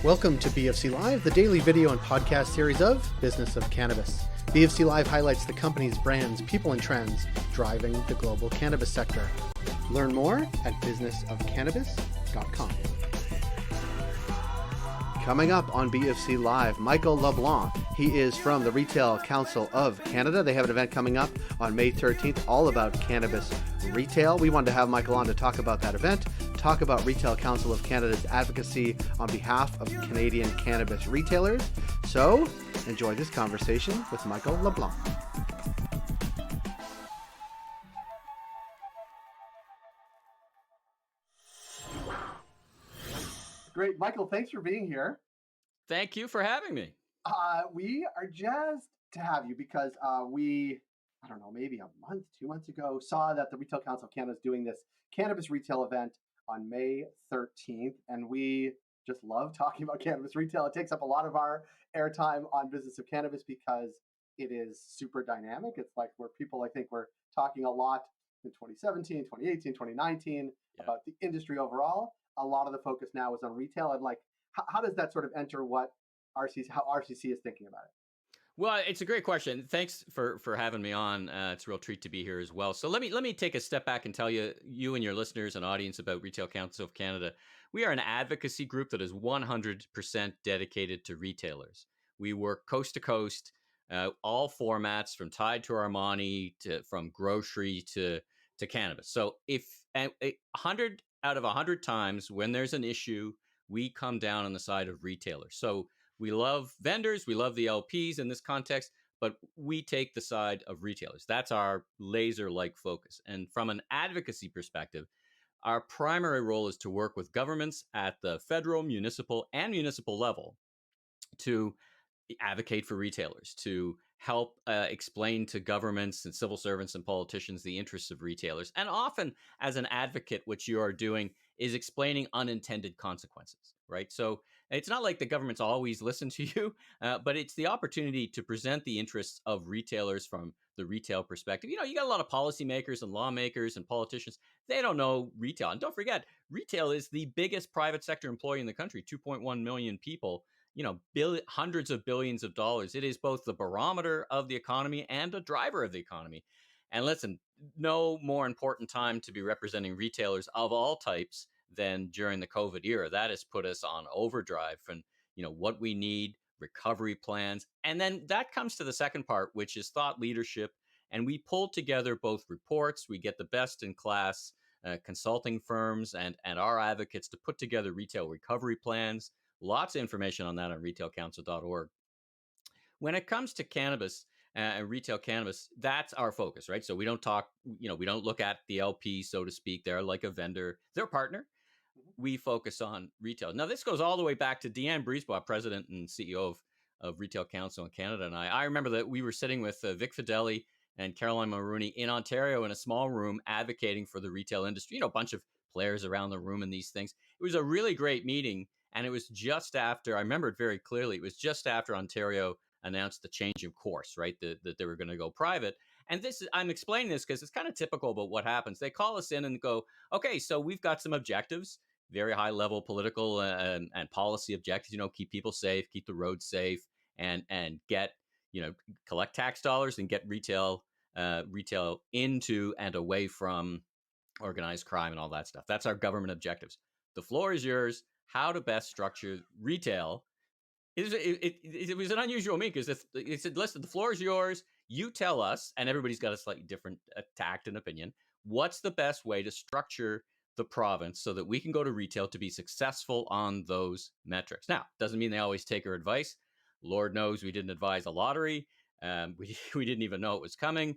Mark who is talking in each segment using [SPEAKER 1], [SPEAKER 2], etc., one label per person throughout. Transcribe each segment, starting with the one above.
[SPEAKER 1] Welcome to BFC Live, the daily video and podcast series of Business of Cannabis. BFC Live highlights the companies, brands, people, and trends driving the global cannabis sector. Learn more at businessofcannabis.com. Coming up on BFC Live, Michael LeBlanc. He is from the Retail Council of Canada. They have an event coming up on May 13th, all about cannabis retail. We wanted to have Michael on to talk about that event, talk about Retail Council of Canada's advocacy on behalf of Canadian cannabis retailers. So enjoy this conversation with Michael LeBlanc. Great. Michael, thanks for being here.
[SPEAKER 2] Thank you for having me.
[SPEAKER 1] We are jazzed to have you because I don't know, maybe a month, 2 months ago, saw that the Retail Council of Canada is doing this cannabis retail event on May 13th. And we just love talking about cannabis retail. It takes up a lot of our airtime on Business of Cannabis because it is super dynamic. It's like where people, I think, were talking a lot in 2017, 2018, 2019 about the industry overall. A lot of the focus now is on retail, and like, how does that sort of enter what how RCC is thinking about it?
[SPEAKER 2] Well, it's a great question. Thanks for having me on. It's a real treat to be here as well. So let me take a step back and tell you and your listeners and audience about Retail Council of Canada. We are an advocacy group that is 100% dedicated to retailers. We work coast to coast, all formats, from Tide to Armani, from grocery to cannabis. So if 100 out of 100 times when there's an issue, we come down on the side of retailers. So we love vendors, we love the LPs in this context, but we take the side of retailers. That's our laser-like focus. And from an advocacy perspective, our primary role is to work with governments at the federal, municipal level to advocate for retailers, to help explain to governments and civil servants and politicians the interests of retailers. And often, as an advocate, what you are doing is explaining unintended consequences, right? So it's not like the government's always listen to you, but it's the opportunity to present the interests of retailers from the retail perspective. You know, you got a lot of policymakers and lawmakers and politicians. They don't know retail. And don't forget, retail is the biggest private sector employee in the country, 2.1 million people. You know, hundreds of billions of dollars. It is both the barometer of the economy and a driver of the economy. And listen, no more important time to be representing retailers of all types than during the COVID era. That has put us on overdrive from, you know, what we need, recovery plans. And then that comes to the second part, which is thought leadership. And we pull together both reports. We get the best in class consulting firms and our advocates to put together retail recovery plans. Lots of information on that on retailcouncil.org. When it comes to cannabis and retail cannabis, that's our focus, right? So we don't talk, you know, we don't look at the LP, so to speak. They're like a vendor. They're a partner. We focus on retail. Now, this goes all the way back to Deanne Brisebois, president and CEO of Retail Council in Canada. And I remember that we were sitting with Vic Fideli and Caroline Mulrooney in Ontario in a small room advocating for the retail industry. You know, a bunch of players around the room and these things. It was a really great meeting. And it was just after, I remember it very clearly, it was just after Ontario announced the change of course, right? That they were going to go private. And I'm explaining this because it's kind of typical about what happens. They call us in and go, okay, so we've got some objectives, very high level political and policy objectives, you know, keep people safe, keep the roads safe, and get, you know, collect tax dollars and get retail into and away from organized crime and all that stuff. That's our government objectives. The floor is yours. How to best structure retail. It was an unusual meeting because it said, listen, the floor is yours. You tell us, and everybody's got a slightly different tact and opinion. What's the best way to structure the province so that we can go to retail to be successful on those metrics? Now, doesn't mean they always take our advice. Lord knows we didn't advise a lottery. We didn't even know it was coming.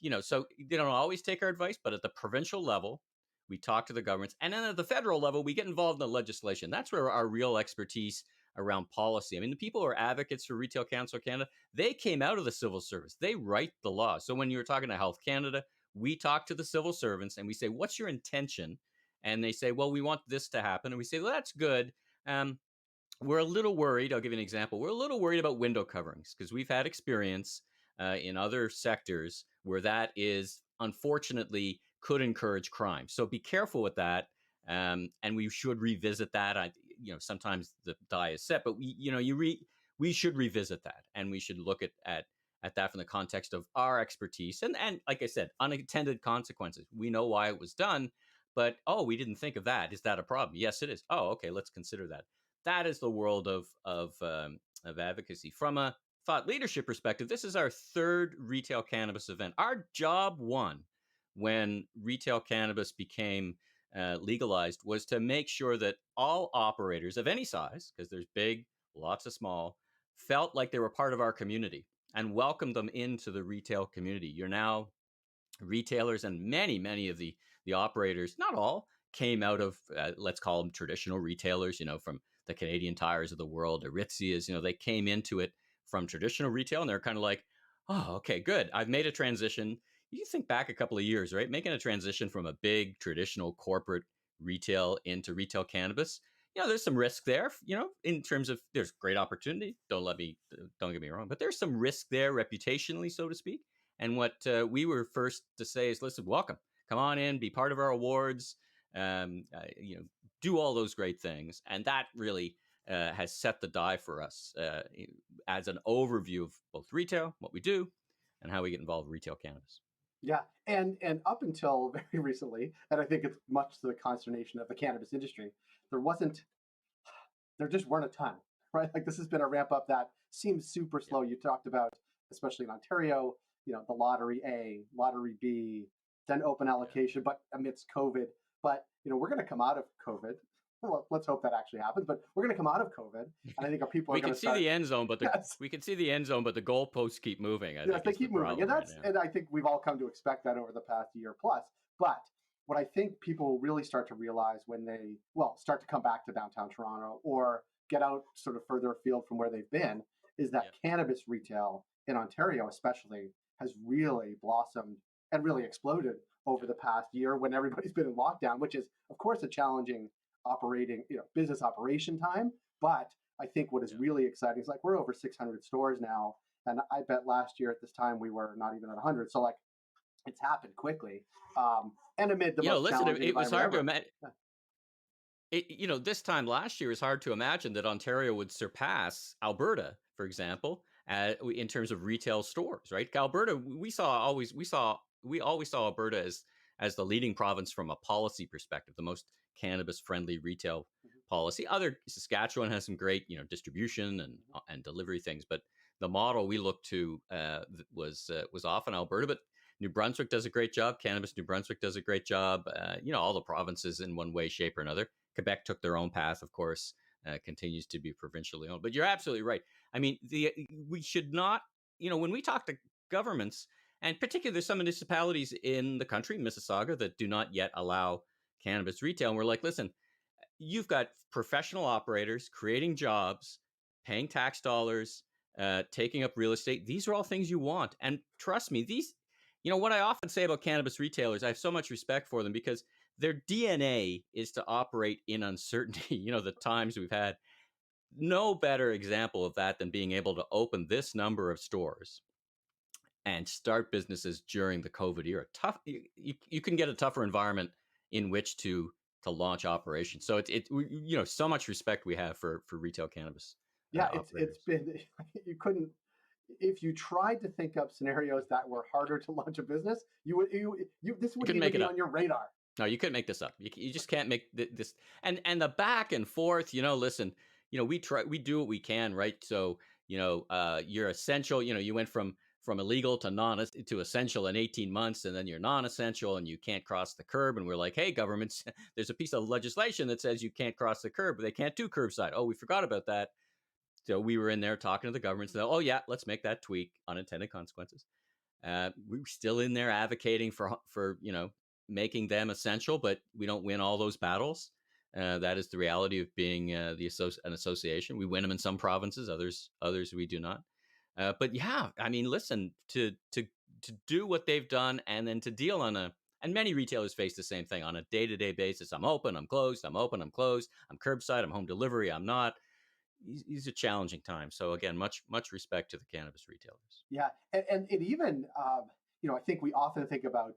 [SPEAKER 2] You know, so they don't always take our advice, but at the provincial level, we talk to the governments. And then at the federal level, we get involved in the legislation. That's where our real expertise around policy. I mean, the people who are advocates for Retail Council of Canada, they came out of the civil service. They write the law. So when you were talking to Health Canada, we talk to the civil servants and we say, what's your intention? And they say, well, we want this to happen. And we say, well, that's good. We're a little worried. I'll give you an example. We're a little worried about window coverings because we've had experience in other sectors where that is unfortunately could encourage crime. So be careful with that. And we should revisit that. sometimes the die is set, but we should revisit that, and we should look at that from the context of our expertise, and like I said, unintended consequences. We know why it was done, but oh, we didn't think of that. Is that a problem? Yes, it is. Oh, okay, let's consider that. That is the world of advocacy from a thought leadership perspective. This is our third retail cannabis event. Our job one when retail cannabis became legalized was to make sure that all operators of any size, because there's big, lots of small, felt like they were part of our community and welcomed them into the retail community. You're now retailers, and many of the operators, not all, came out of let's call them traditional retailers, from the Canadian Tires of the world, Aritzia's, they came into it from traditional retail, and they're kind of like, oh, okay, good, I've made a transition. You think back a couple of years, right? Making a transition from a big traditional corporate retail into retail cannabis, there's some risk there, in terms of there's great opportunity. Don't get me wrong, but there's some risk there reputationally, so to speak. And what we were first to say is, listen, welcome, come on in, be part of our awards, do all those great things. And that really has set the die for us as an overview of both retail, what we do, and how we get involved in retail cannabis.
[SPEAKER 1] Yeah, and up until very recently, and I think it's much to the consternation of the cannabis industry, there wasn't, there just weren't a ton, right? Like this has been a ramp up that seems super slow. You talked about, especially in Ontario, the lottery A, lottery B, then open allocation, but amidst COVID. But we're going to come out of COVID. Well, let's hope that actually happens. But we're going to come out of COVID, and I think our people are
[SPEAKER 2] We
[SPEAKER 1] going
[SPEAKER 2] can
[SPEAKER 1] to
[SPEAKER 2] see
[SPEAKER 1] start.
[SPEAKER 2] the end zone, but
[SPEAKER 1] Yes,
[SPEAKER 2] we can see the end zone, but the goalposts keep moving. I
[SPEAKER 1] yes,
[SPEAKER 2] think
[SPEAKER 1] they
[SPEAKER 2] is the
[SPEAKER 1] keep moving, and
[SPEAKER 2] problem right
[SPEAKER 1] that's,
[SPEAKER 2] now.
[SPEAKER 1] and I think we've all come to expect that over the past year plus. But what I think people will really start to realize when they, well, start to come back to downtown Toronto or get out sort of further afield from where they've been, is that
[SPEAKER 2] Yeah,
[SPEAKER 1] cannabis retail in Ontario, especially, has really blossomed and really exploded over
[SPEAKER 2] yeah,
[SPEAKER 1] the past year when everybody's been in lockdown, which is, of course, a challenging operating, business operation time. But I think what is
[SPEAKER 2] yeah.
[SPEAKER 1] really exciting is like we're over 600 stores now, and I bet last year at this time we were not even at 100. So like it's happened quickly, and amid the most
[SPEAKER 2] Listen,
[SPEAKER 1] challenging
[SPEAKER 2] it was
[SPEAKER 1] environment
[SPEAKER 2] hard to
[SPEAKER 1] ever.
[SPEAKER 2] imagine.
[SPEAKER 1] Yeah.
[SPEAKER 2] This time last year, it's hard to imagine that Ontario would surpass Alberta, for example, in terms of retail stores, right? Alberta, we always saw Alberta as the leading province from a policy perspective, the most cannabis friendly retail
[SPEAKER 1] Mhm,
[SPEAKER 2] policy. Other Saskatchewan has some great, distribution
[SPEAKER 1] mhm,
[SPEAKER 2] and delivery things, but the model we looked to was often Alberta, but New Brunswick does a great job. Cannabis New Brunswick does a great job. All the provinces in one way, shape, or another. Quebec took their own path, of course, continues to be provincially owned. But you're absolutely right. I mean, we should not, when we talk to governments, and particularly there's some municipalities in the country, Mississauga, that do not yet allow cannabis retail. And we're like, listen, you've got professional operators creating jobs, paying tax dollars, taking up real estate. These are all things you want. And trust me, what I often say about cannabis retailers, I have so much respect for them because their DNA is to operate in uncertainty. The times we've had, no better example of that than being able to open this number of stores and start businesses during the COVID era. Tough, you can get a tougher environment in which to launch operations. So so much respect we have for retail cannabis
[SPEAKER 1] yeah, it's
[SPEAKER 2] operators.
[SPEAKER 1] been you couldn't, if you tried to think up scenarios that were harder to launch a business, you would you this
[SPEAKER 2] You
[SPEAKER 1] wouldn't
[SPEAKER 2] couldn't
[SPEAKER 1] even
[SPEAKER 2] make it
[SPEAKER 1] be
[SPEAKER 2] up.
[SPEAKER 1] on your radar.
[SPEAKER 2] No, you couldn't make this up. You just can't make this. And the back and forth. Listen. We do what we can, right? So you're essential. You went from illegal to to essential in 18 months, and then you're non-essential, and you can't cross the curb. And we're like, hey, governments, there's a piece of legislation that says you can't cross the curb, but they can't do curbside. Oh, we forgot about that. So we were in there talking to the government. So, oh yeah, let's make that tweak. Unintended consequences. We were still in there advocating for making them essential, but we don't win all those battles. That is the reality of being an association. We win them in some provinces, others we do not. But yeah, I mean, listen, to do what they've done and then to deal and many retailers face the same thing on a day-to-day basis. I'm open, I'm closed, I'm open, I'm closed, I'm curbside, I'm home delivery, I'm not. These are challenging times. So again, much respect to the cannabis retailers.
[SPEAKER 1] Yeah, and it even, I think we often think about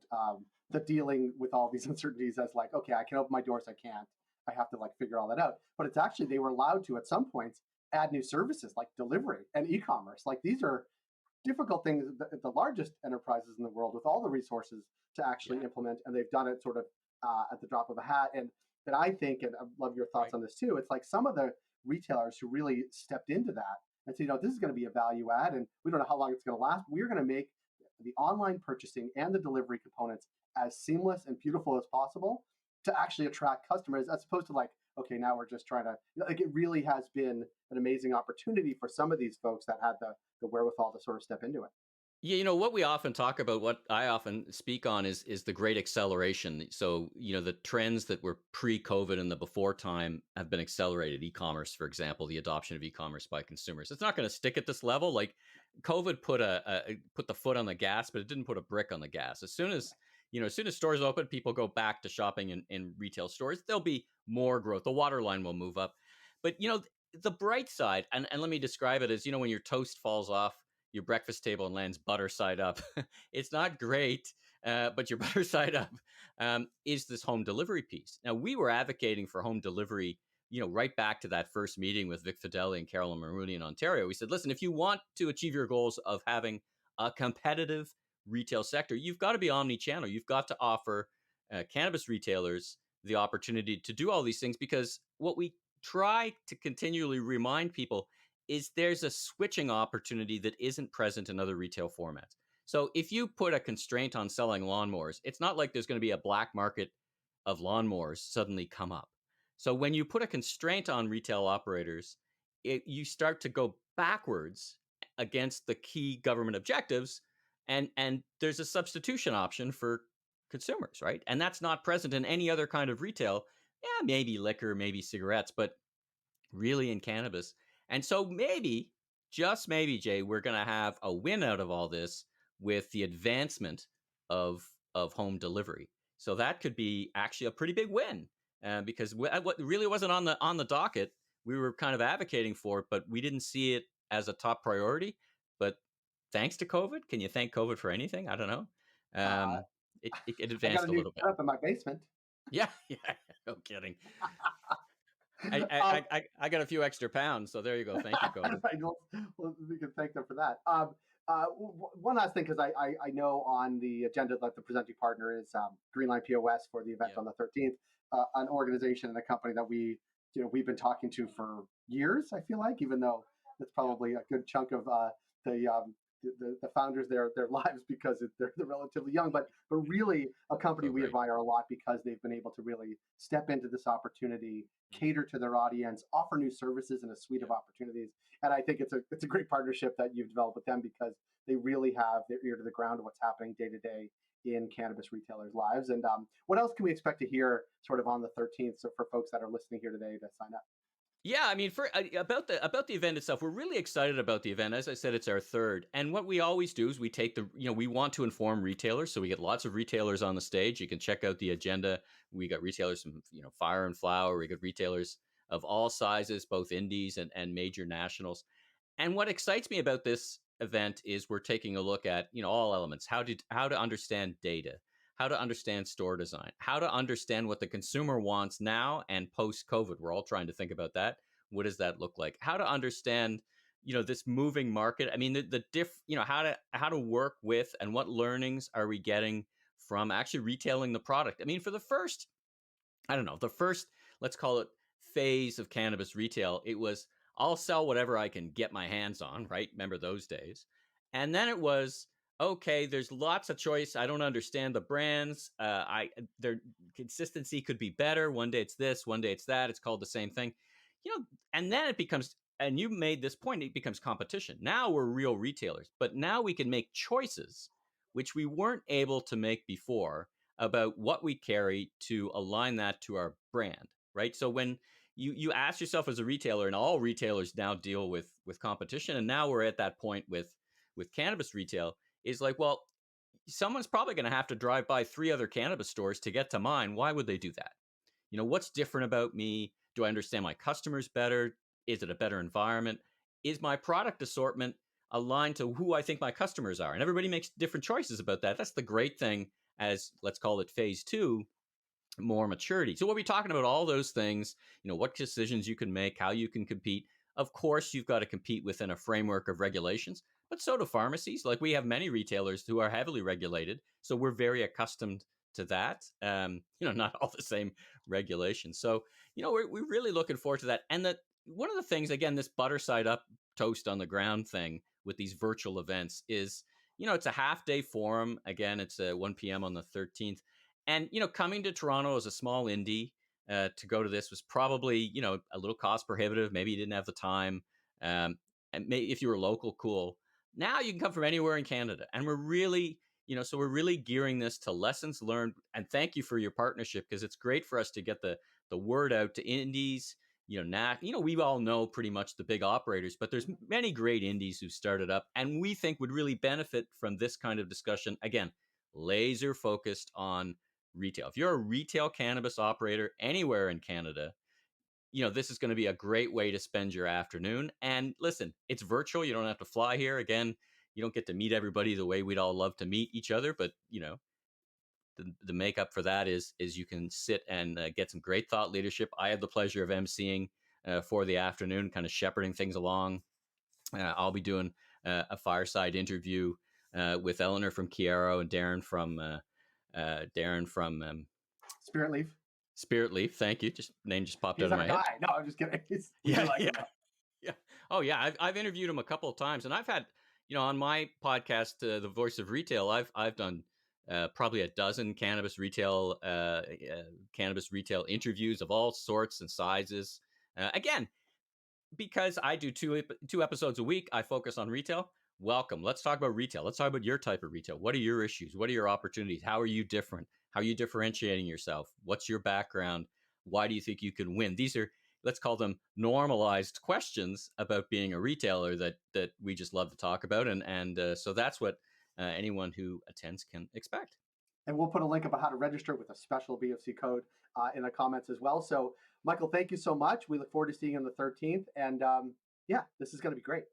[SPEAKER 1] the dealing with all these uncertainties as like, okay, I can open my doors, I can't. I have to like figure all that out. But it's actually, they were allowed to at some points add new services like delivery and e-commerce. Like these are difficult things, the largest enterprises in the world with all the resources to actually
[SPEAKER 2] Yeah.
[SPEAKER 1] implement, and they've done it sort of at the drop of a hat. And I think, and I love your thoughts
[SPEAKER 2] Right.
[SPEAKER 1] on this too, it's like some of the retailers who really stepped into that and said, this is going to be a value add, and we don't know how long it's going to last. We're going to make the online purchasing and the delivery components as seamless and beautiful as possible to actually attract customers, as opposed to like, okay, now we're just trying to, like, it really has been an amazing opportunity for some of these folks that had the wherewithal to sort of step into it.
[SPEAKER 2] Yeah, what we often talk about, what I often speak on is the great acceleration. So, the trends that were pre-COVID and the before time have been accelerated. E-commerce, for example, the adoption of e-commerce by consumers. It's not going to stick at this level. Like COVID put the foot on the gas, but it didn't put a brick on the gas. As soon as stores open, people go back to shopping in retail stores. There'll be more growth. The waterline will move up. But the bright side, and let me describe it as, when your toast falls off your breakfast table and lands butter side up. It's not great, but your butter side up is this home delivery piece. Now, we were advocating for home delivery, right back to that first meeting with Vic Fideli and Carolyn Maroney in Ontario. We said, listen, if you want to achieve your goals of having a competitive retail sector, you've got to be omni-channel. You've got to offer cannabis retailers the opportunity to do all these things, because what we try to continually remind people is there's a switching opportunity that isn't present in other retail formats. So if you put a constraint on selling lawnmowers, it's not like there's going to be a black market of lawnmowers suddenly come up. So when you put a constraint on retail operators, you start to go backwards against the key government objectives, and there's a substitution option for consumers, right? And that's not present in any other kind of retail. Yeah, maybe liquor, maybe cigarettes, but really in cannabis. And so maybe, just maybe, Jay, we're going to have a win out of all this with the advancement of home delivery. So that could be actually a pretty big win, because what really wasn't on the docket. We were kind of advocating for it, but we didn't see it as a top priority. But thanks to COVID, can you thank COVID for anything? I don't know.
[SPEAKER 1] Uh,
[SPEAKER 2] It
[SPEAKER 1] I got a
[SPEAKER 2] advanced a
[SPEAKER 1] new
[SPEAKER 2] little bit.
[SPEAKER 1] setup in my basement.
[SPEAKER 2] Yeah, yeah, no kidding.
[SPEAKER 1] um,
[SPEAKER 2] I got a few extra pounds, so there you go. Thank you, COVID.
[SPEAKER 1] right, well, we can thank them for that. One last thing, because I know on the agenda that the presenting partner is Greenline POS for the event
[SPEAKER 2] Yeah,
[SPEAKER 1] on the 13th, an organization and a company that we've been talking to for years. I feel like, even though it's
[SPEAKER 2] yeah,
[SPEAKER 1] probably a good chunk of the the founders their lives, because they're relatively young, but really a company
[SPEAKER 2] so
[SPEAKER 1] we
[SPEAKER 2] great.
[SPEAKER 1] admire a lot because they've been able to really step into this opportunity,
[SPEAKER 2] Mm,
[SPEAKER 1] cater to their audience, offer new services and a suite
[SPEAKER 2] yeah.
[SPEAKER 1] of opportunities. And I think it's a great partnership that you've developed with them, because they really have their ear to the ground of what's happening day to day in cannabis retailers' lives. And what else can we expect to hear sort of on the 13th? So for folks that are listening here today to sign up.
[SPEAKER 2] Yeah, I mean, for about the event itself, we're really excited about the event. As I said, it's our third, and what we always do is we take we want to inform retailers, so we get lots of retailers on the stage. You can check out the agenda. We got retailers from Fire and Flower. We got retailers of all sizes, both indies and major nationals. And what excites me about this event is we're taking a look at all elements: how to understand data, how to understand store design, how to understand what the consumer wants now and post COVID. We're all trying to think about that. What does that look like? How to understand this moving market. I mean, the diff how to work with, and what learnings are we getting from actually retailing the product. I mean, for the first, I don't know, the first, let's call it, phase of cannabis retail, it was, I'll sell whatever I can get my hands on, right? Remember those days? And then it was, okay, there's lots of choice. I don't understand the brands. Their consistency could be better. One day it's this, one day it's that. It's called the same thing. And then it becomes, and you made this point, it becomes competition. Now we're real retailers, but now we can make choices which we weren't able to make before, about what we carry to align that to our brand, right? So when you ask yourself as a retailer, and all retailers now deal with competition, and now we're at that point with cannabis retail, is like, well, someone's probably going to have to drive by 3 other cannabis stores to get to mine. Why would they do that? What's different about me? Do I understand my customers better? Is it a better environment? Is my product assortment aligned to who I think my customers are? And everybody makes different choices about that. That's the great thing, as let's call it phase two, more maturity. So we'll be talking about all those things, what decisions you can make, how you can compete. Of course, you've got to compete within a framework of regulations, but so do pharmacies. Like, we have many retailers who are heavily regulated. So we're very accustomed to that. Not all the same regulations. So, we're really looking forward to that. And one of the things, again, this butter side up, toast on the ground thing with these virtual events is, it's a half day forum. Again, it's 1 p.m. on the 13th. And, coming to Toronto as a small indie to go to this was probably, a little cost prohibitive. Maybe you didn't have the time. And if you were local, cool. Now you can come from anywhere in Canada. And we're really, so we're really gearing this to lessons learned. And thank you for your partnership, because it's great for us to get the word out to indies. We all know pretty much the big operators, but there's many great indies who started up and we think would really benefit from this kind of discussion. Again, laser focused on retail. If you're a retail cannabis operator anywhere in Canada, this is going to be a great way to spend your afternoon. And listen, it's virtual. You don't have to fly here. Again, you don't get to meet everybody the way we'd all love to meet each other, but the makeup for that is you can sit and get some great thought leadership. I have the pleasure of emceeing for the afternoon, kind of shepherding things along. I'll be doing a fireside interview with Eleanor from Chiaro and Darren from
[SPEAKER 1] Spirit Leaf.
[SPEAKER 2] Spirit Leaf. Thank you. Name just popped out of my head.
[SPEAKER 1] No, I'm just kidding.
[SPEAKER 2] Yeah. Oh yeah. I've interviewed him a couple of times, and I've had, on my podcast, The Voice of Retail, I've done probably a dozen cannabis retail interviews of all sorts and sizes. Again, because I do two episodes a week, I focus on retail. Welcome. Let's talk about retail. Let's talk about your type of retail. What are your issues? What are your opportunities? How are you different? How are you differentiating yourself? What's your background? Why do you think you can win? These are, let's call them normalized questions about being a retailer that we just love to talk about. And so that's what anyone who attends can expect.
[SPEAKER 1] And we'll put a link about how to register with a special BFC code in the comments as well. So, Michael, thank you so much. We look forward to seeing you on the 13th. And this is going to be great.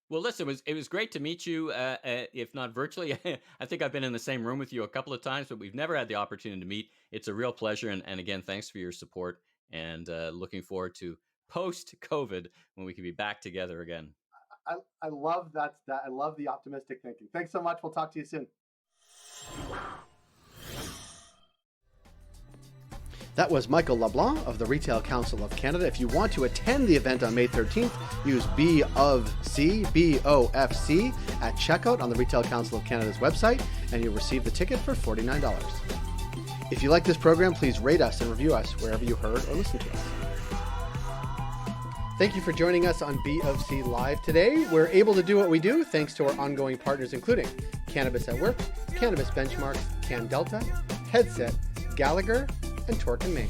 [SPEAKER 2] Well, listen, it was great to meet you, if not virtually. I think I've been in the same room with you a couple of times, but we've never had the opportunity to meet. It's a real pleasure. And again, thanks for your support, and looking forward to post-COVID when we can be back together again.
[SPEAKER 1] I love that. I love the optimistic thinking. Thanks so much. We'll talk to you soon. That was Michael LeBlanc of the Retail Council of Canada. If you want to attend the event on May 13th, use BOFC at checkout on the Retail Council of Canada's website, and you'll receive the ticket for $49. If you like this program, please rate us and review us wherever you heard or listened to us. Thank you for joining us on BOFC Live today. We're able to do what we do thanks to our ongoing partners, including Cannabis at Work, Cannabis Benchmarks, CanDelta, Headset, Gallagher, and Torque & Main.